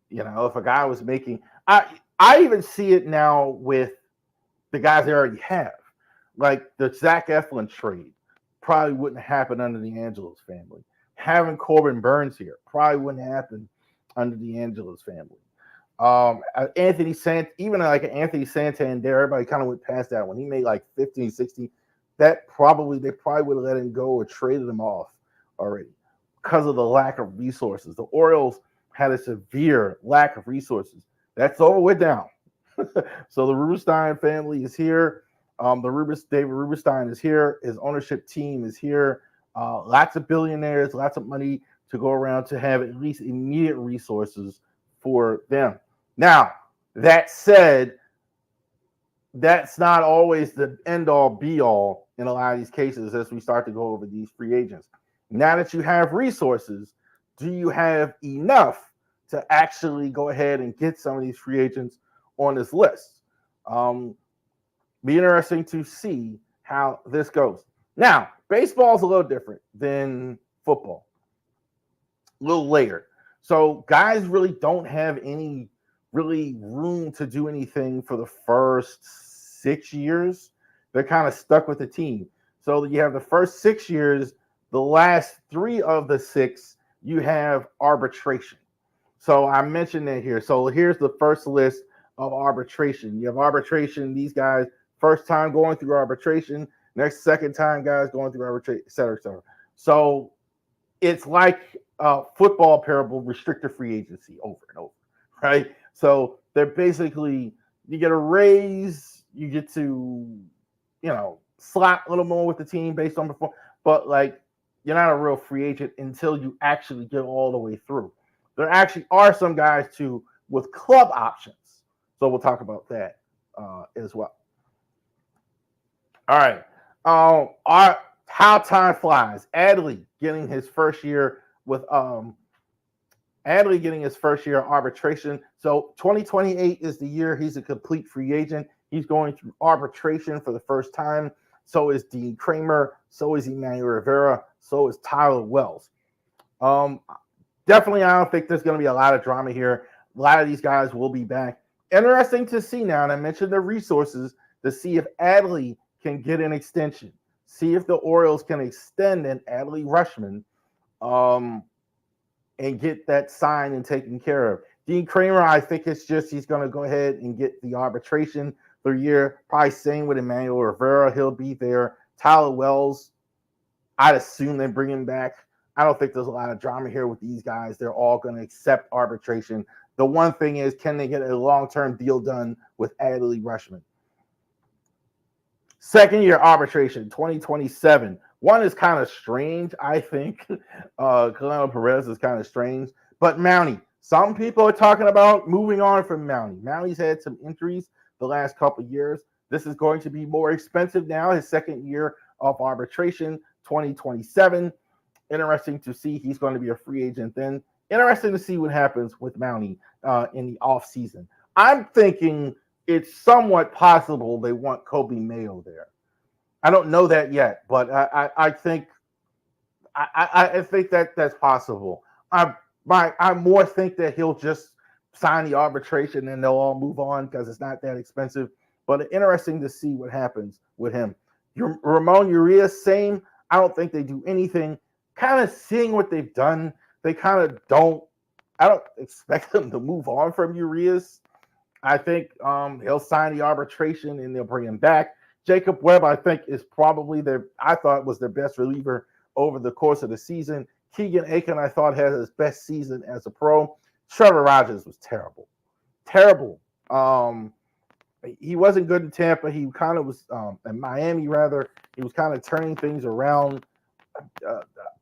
If a guy was making, I even see it now with the guys they already have. Like the Zach Eflin trade probably wouldn't happen under the Angelos family. Having Corbin Burns here probably wouldn't happen under the Angelos family. Anthony even like Anthony Santander, everybody kind of went past that when he made like 15, 16. They probably would have let him go or traded him off already because of the lack of resources. The Orioles had a severe lack of resources. That's all we're down. So the Rubenstein family is here. David Rubenstein is here. His ownership team is here. Lots of billionaires, lots of money to go around to have at least immediate resources for them. Now, that said, that's not always the end all be all in a lot of these cases as we start to go over these free agents. Now that you have resources, do you have enough to actually go ahead and get some of these free agents on this list? Be interesting to see how this goes. Now, baseball is a little different than football, a little later. So guys really don't have any really room to do anything for the first 6 years. They're kind of stuck with the team. So you have the first 6 years, the last 3 of the 6, you have arbitration. So I mentioned that here. So here's the first list of arbitration. You have arbitration, these guys, first time going through arbitration, second time guys going through arbitration, et cetera, et cetera. So it's like football parable, restricted free agency over and over, right? So they're basically, you get a raise, you get to, slot a little more with the team based on performance, but like you're not a real free agent until you actually get all the way through. There actually are some guys too with club options, so we'll talk about that as well. All right, how time flies. Adley getting his first year arbitration. So 2028 is the year he's a complete free agent. He's going through arbitration for the first time. So is Dean Kramer. So is Emmanuel Rivera. So is Tyler Wells. Definitely, I don't think there's going to be a lot of drama here. A lot of these guys will be back. Interesting to see now, and I mentioned the resources, to see if Adley can get an extension. See if the Orioles can extend an Adley Rutschman and get that signed and taken care of. Dean Kramer, I think it's just he's going to go ahead and get the arbitration for a year. Probably same with Emmanuel Rivera. He'll be there. Tyler Wells, I'd assume they bring him back. I don't think there's a lot of drama here with these guys. They're all going to accept arbitration. The one thing is, can they get a long-term deal done with Adley Rutschman? Second year arbitration, 2027. One is kind of strange, I think. Colonel Perez is kind of strange. But Mountie, some people are talking about moving on from Mountie. Mountie's had some injuries the last couple of years. This is going to be more expensive now. His second year of arbitration, 2027. Interesting to see. He's going to be a free agent then. Interesting to see what happens with Mountie in the offseason. I'm thinking it's somewhat possible they want Kobe Mayo there. I don't know that yet, but I think that's possible. I more think that he'll just sign the arbitration and they'll all move on because it's not that expensive. But interesting to see what happens with him. Ramon Urias, same. I don't think they do anything. Kind of seeing what they've done, they kind of don't. I don't expect them to move on from Urias. I think he'll sign the arbitration and they'll bring him back. Jacob Webb, I think, is probably was their best reliever over the course of the season. Keegan Aiken, I thought, had his best season as a pro. Trevor Rogers was terrible. Terrible. He wasn't good in Tampa. He kind of was in Miami, rather. He was kind of turning things around.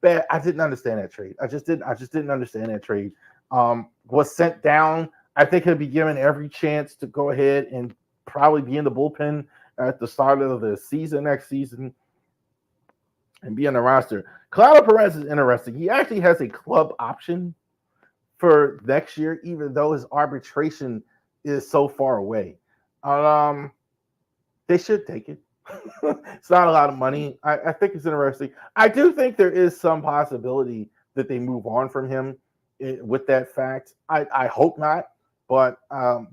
Bad. I didn't understand that trade. I just didn't understand that trade. Was sent down. I think he'll be given every chance to go ahead and probably be in the bullpen at the start of the season next season and be on the roster. Claudio Perez is interesting. He actually has a club option for next year, even though his arbitration is so far away. They should take it. It's not a lot of money. I think it's interesting. I do think there is some possibility that they move on from him. with that fact. I hope not, but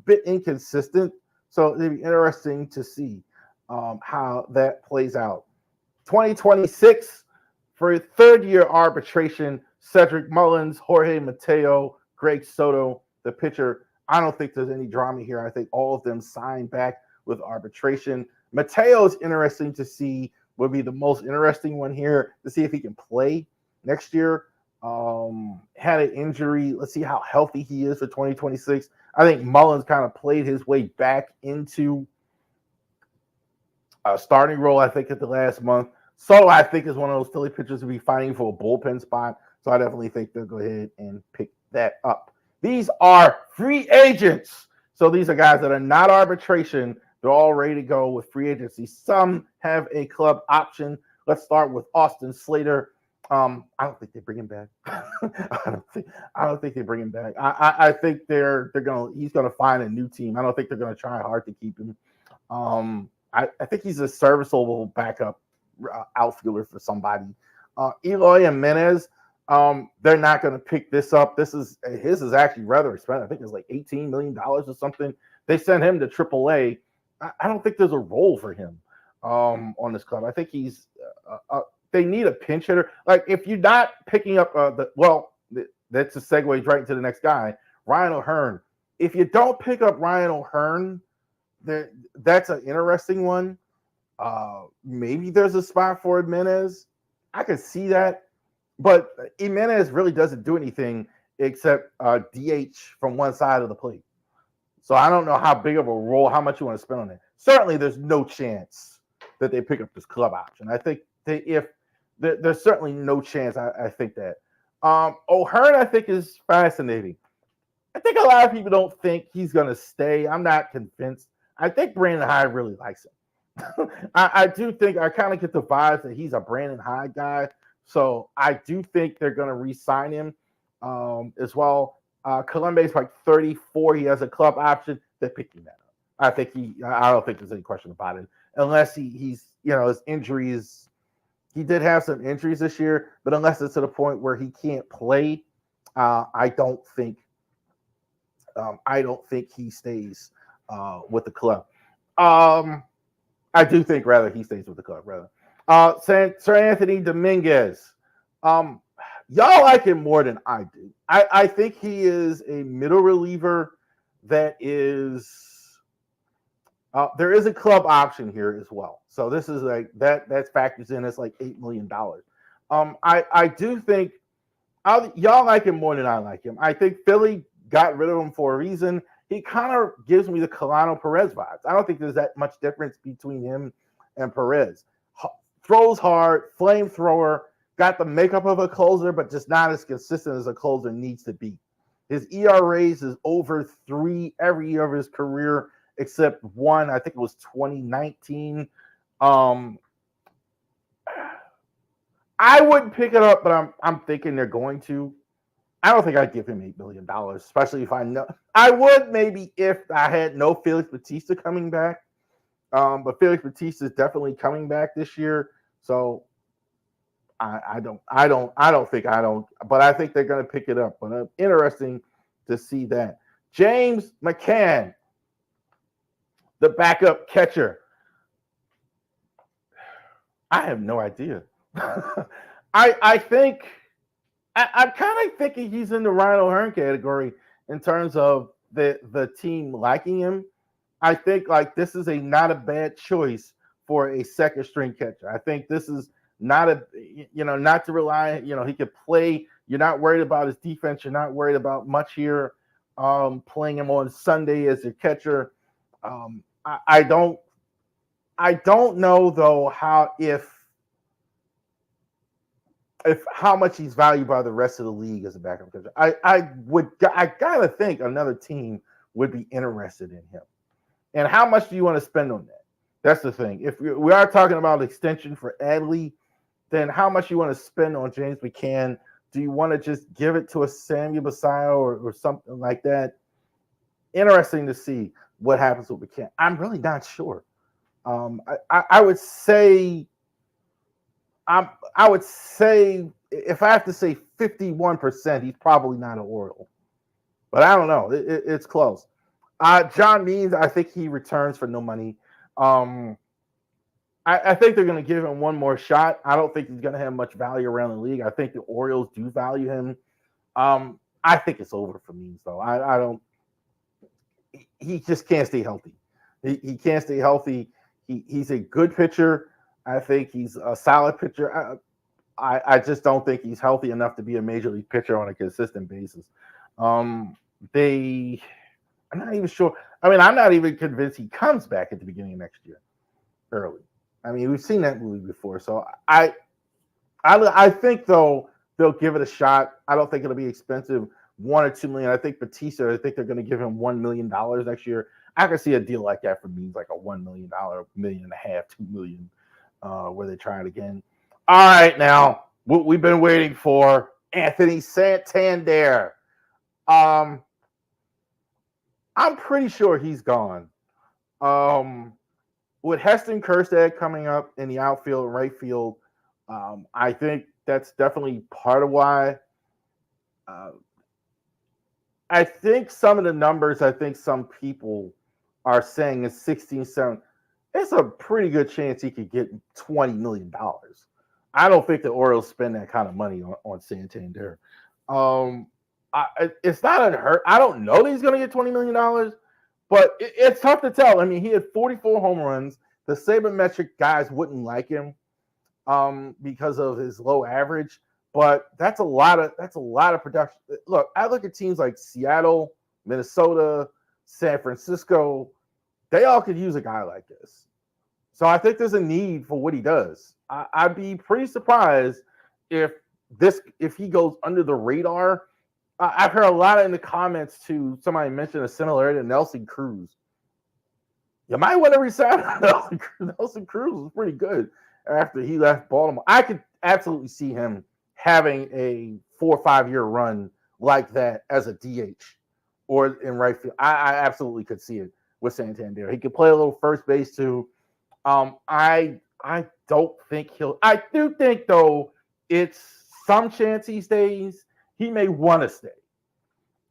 bit inconsistent. So it'd be interesting to see how that plays out. 2026 for a third-year arbitration. Cedric Mullins, Jorge Mateo, Greg Soto, the pitcher. I don't think there's any drama here. I think all of them signed back with arbitration. Mateo is interesting to see. Would be the most interesting one here to see if he can play next year. Had an injury. Let's see how healthy he is for 2026. I think Mullins kind of played his way back into a starting role, I think, at the last month. So I think is one of those Philly pitchers to be fighting for a bullpen spot. So I definitely think they'll go ahead and pick that up. These are free agents. So these are guys that are not arbitration. They're all ready to go with free agency. Some have a club option. Let's start with Austin Slater. I don't think they bring him back. I don't think they bring him back. I think he's gonna find a new team. I don't think they're gonna try hard to keep him. I think he's a serviceable backup outfielder for somebody. Eloy Jimenez, they're not going to pick this up. His is actually rather expensive. I think it's like $18 million or something. They sent him to AAA. I don't think there's a role for him on this club. I think he's they need a pinch hitter. Like if you're not picking up that's a segue right into the next guy, Ryan O'Hearn. If you don't pick up Ryan O'Hearn, that's an interesting one. Maybe there's a spot for Jimenez. I could see that, but Jimenez really doesn't do anything except DH from one side of the plate. So I don't know how big of a role, how much you want to spend on it. Certainly, there's no chance that they pick up this club option. I think there's certainly no chance. I think that O'Hearn, I think, is fascinating. I think a lot of people don't think he's going to stay. I'm not convinced. I think Brandon Hyde really likes him. I do think I kind of get the vibes that he's a Brandon Hyde guy. So I do think they're going to re-sign him as well. Colombe's like 34. He has a club option. They're picking that up. I don't think there's any question about it. Unless he's his injuries. He did have some injuries this year, but unless it's to the point where he can't play, I don't think he stays with the club. I do think rather he stays with the club. Sir Anthony Dominguez. Y'all like him more than I do. I think he is a middle reliever that is. There is a club option here as well. So this is like that factors in. It's like $8 million. I do think y'all like him more than I like him. I think Philly got rid of him for a reason. He kind of gives me the Colano Perez vibes. I don't think there's that much difference between him and Perez. Throws hard, flamethrower, got the makeup of a closer, but just not as consistent as a closer needs to be. His ERAs is over 3 every year of his career, except one. I think it was 2019. I wouldn't pick it up, but I'm thinking they're going to. I don't think I'd give him $8 million, especially if I know. I would maybe if I had no Felix Bautista coming back. But Felix Bautista is definitely coming back this year. So I don't, but I think they're going to pick it up. But interesting to see that. James McCann, the backup catcher. I have no idea. I think I'm kind of thinking he's in the Ryan O'Hearn category in terms of the team liking him. I think like this is not a bad choice for a second string catcher. I think this is not not to rely, he could play. You're not worried about his defense. You're not worried about much here. Playing him on Sunday as a catcher. I don't know though how much he's valued by the rest of the league as a backup catcher. I gotta think another team would be interested in him. And how much do you want to spend on that? That's the thing. If we are talking about extension for Adley, then how much you want to spend on James McCann? Do you want to just give it to a Samuel Basallo or something like that? Interesting to see what happens with McCann. I'm really not sure. I would say I would say, if I have to say 51%, he's probably not an Oriole. But I don't know. It's close. John Means, I think he returns for no money. I think they're going to give him one more shot. I don't think he's going to have much value around the league. I think the Orioles do value him. I think it's over for Means, though. I don't. He just can't stay healthy. He can't stay healthy. He's a good pitcher. I think he's a solid pitcher. I just don't think he's healthy enough to be a major league pitcher on a consistent basis. I'm not even sure. I mean, I'm not even convinced he comes back at the beginning of next year, early. I mean, we've seen that movie before, so I think though they'll give it a shot. I don't think it'll be expensive, $1 or $2 million. I think Batista. I think they're going to give him $1 million next year. I can see a deal like that for me, like a $1 million, $1.5 million, $2 million, where they try it again. All right, now what we've been waiting for, Anthony Santander. I'm pretty sure he's gone. With Heston Kjerstad coming up in the outfield and right field, I think that's definitely part of why. I think some of the numbers, I think some people are saying is 16-7. It's a pretty good chance he could get $20 million. I don't think the Orioles spend that kind of money on Santander. It's not unheard. I don't know that he's going to get $20 million. But it's tough to tell. I mean, he had 44 home runs. The sabermetric guys wouldn't like him because of his low average. But that's a lot of production. Look, I look at teams like Seattle, Minnesota, San Francisco. They all could use a guy like this. So I think there's a need for what he does. I'd be pretty surprised if he goes under the radar. I've heard a lot in the comments too. Somebody mentioned a similarity to Nelson Cruz. You might want to resign Nelson Cruz. Nelson Cruz was pretty good after he left Baltimore. I could absolutely see him having a 4 or 5 year run like that as a DH or in right field. I absolutely could see it with Santander. He could play a little first base too. I don't think he'll. I do think though it's some chance he stays. He may want to stay,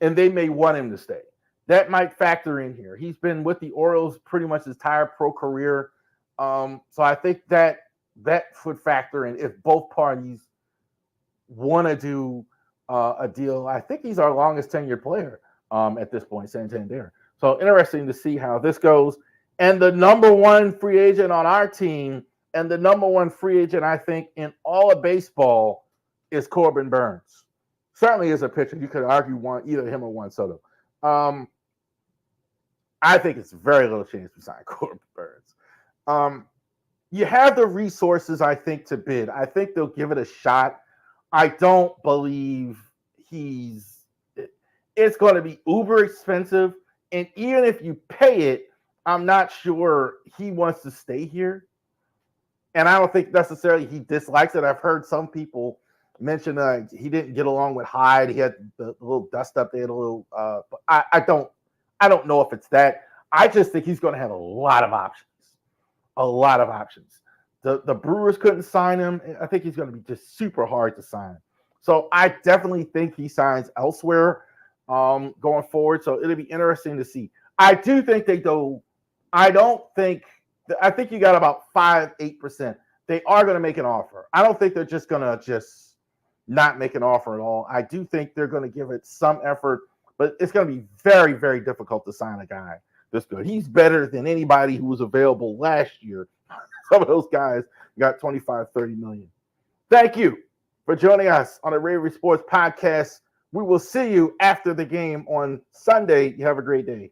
and they may want him to stay. That might factor in here. He's been with the Orioles pretty much his entire pro career, so I think that would factor in if both parties want to do a deal. I think he's our longest tenured player at this point, Santander. So interesting to see how this goes. And the number one free agent on our team, and the number one free agent I think in all of baseball, is Corbin Burnes. Certainly as a pitcher, you could argue either him or Juan Soto. I think it's very little chance we sign Corbin Burnes. You have the resources, I think, to bid. I think they'll give it a shot. I don't believe it's going to be uber expensive. And even if you pay it, I'm not sure he wants to stay here. And I don't think necessarily he dislikes it. I've heard some people mention he didn't get along with Hyde. He had the little dust up there, but I don't know if it's that. I just think he's going to have a lot of options. A lot of options. The Brewers couldn't sign him. I think he's going to be just super hard to sign. So I definitely think he signs elsewhere going forward. So it'll be interesting to see. I do think they go. I think you got about 5-8%. They are going to make an offer. I don't think they're just going to not make an offer at all. I do think they're going to give it some effort, but it's going to be very, very difficult to sign a guy this good. He's better than anybody who was available last year. Some of those guys got 25, 30 million. Thank you for joining us on the Raven Sports Podcast. We will see you after the game on Sunday. You have a great day.